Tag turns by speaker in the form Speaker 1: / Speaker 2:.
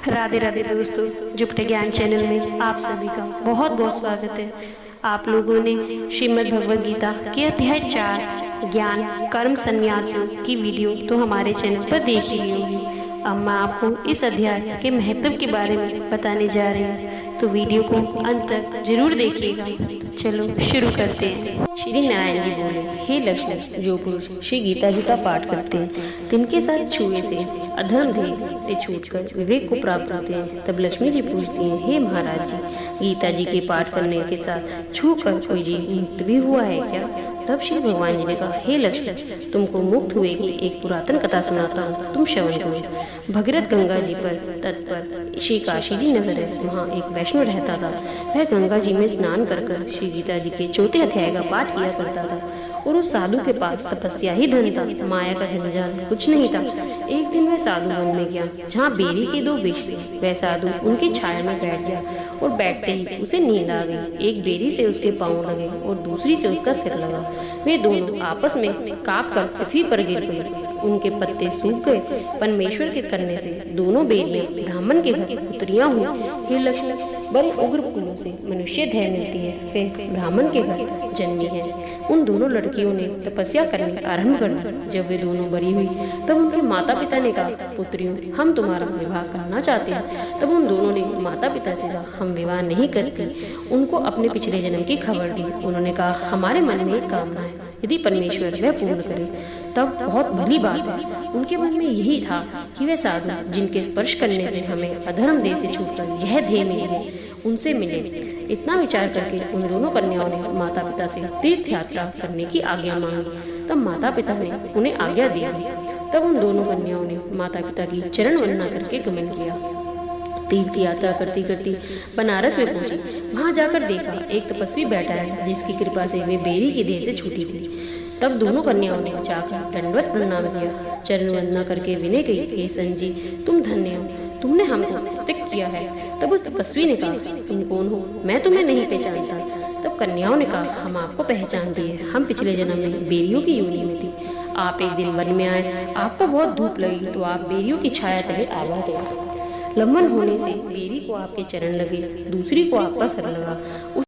Speaker 1: राधे राधे दोस्तों, जुपिटर ज्ञान चैनल में आप सभी का बहुत बहुत स्वागत है। आप लोगों ने श्रीमद् भगवद गीता के अध्याय 4 ज्ञान कर्म संन्यास योग की वीडियो तो हमारे चैनल पर देख ही होगी। अब मैं आपको इस अध्याय के महत्व के बारे में बताने जा रही हूँ, तो वीडियो को अंत तक जरूर देखिएगा। चलो शुरू करते हैं।
Speaker 2: श्री नारायण जी बोले, हे लक्ष्मण, जो पुरुष श्री गीता जी का पाठ करते हैं तिनके साथ छुए से अधर्म ध्येय से छूटकर विवेक को प्राप्त होते हैं। तब लक्ष्मी जी पूछती हैं, हे महाराज जी, गीता जी के पाठ करने के साथ छूकर कोई जीव मुक्त भी हुआ है क्या? तब श्री भगवान जी ने कहा, हे लक्ष्मण, तुमको मुक्त हुए की एक पुरातन कथा सुनाता हूँ, तुम श्रवण करो। भगीरथ गंगा जी पर तट पर श्री काशी जी नगर है, वहाँ एक वैष्णव रहता था। वह गंगा जी में स्नान कर कर श्री गीता जी के चौथे अध्याय का पाठ किया करता था और उस साधु के पास तपस्या ही धन था, माया का जंजाल कुछ नहीं था। एक दिन वह साधु वन में गया जहाँ बेरी के 2 वृक्ष थे। वह साधु उनकी छाया में बैठ गया और बैठते ही उसे नींद आ गई। एक बेरी से उसके पांव लगे और दूसरी से उसका सिर लगा। वे दोनों आपस में कांप कर पृथ्वी पर गिर पड़े। उनके पत्ते सूख गए। परमेश्वर के करने से दोनों बेरियां ब्राह्मण के घर उतरियां हुई। हे लक्ष्मण, बड़े उग्र फूलों से मनुष्य धैर्य मिलती है, फिर ब्राह्मण के घर जन्मी है। उन दोनों लड़कियों ने तपस्या करने आरंभ कर दी। जब वे दोनों बड़ी हुई तब उनके माता पिता ने कहा, पुत्रियों, हम तुम्हारा विवाह करना चाहते हैं। तब उन दोनों ने माता पिता से कहा, हम विवाह नहीं करते। उनको अपने पिछले जन्म की खबर दी। उन्होंने कहा, हमारे मन में एक कामना है, यदि परमेश्वर वह पूर्ण करे तब बहुत भली बात है। उनके मन में यही था कि वे साधु जिनके स्पर्श करने से हमें अधर्म देह से छूटकर यह ध्येय मिले, उनसे मिले। इतना विचार करके उन दोनों कन्याओं ने माता पिता से तीर्थ यात्रा करने की आज्ञा मांगी। तब माता पिता ने उन्हें आज्ञा दी। तब उन दोनों कन्याओं ने माता पिता की चरण वंदना करके गमन किया। तीर्थ यात्रा करती करती बनारस में पहुंची। वहां जाकर देखा एक तपस्वी बैठा है जिसकी कृपा से वे बेरी की देह से छूटी थी। तब दोनों कन्याओं ने जाकर दंडवत प्रणाम किया। चरण वंदना करके विनय कही, हे संजी, तुम धन्य हो, तुमने हमको त्याग किया है। तब उस तपस्वी ने कहा, तुम कौन हो? मैं तुम्हें नहीं पहचानता। तब कन्याओं ने कहा, हम आपको पहचानती है, हम पिछले जन्म में बेरियों की योनि में थी। आप एक दिन वन में आए, आपको बहुत धूप लगी तो आप बेरियों की छाया तले आ गए। लंबन होने से बेरी को आपके चरण लगे, दूसरी को आपका सर लगा।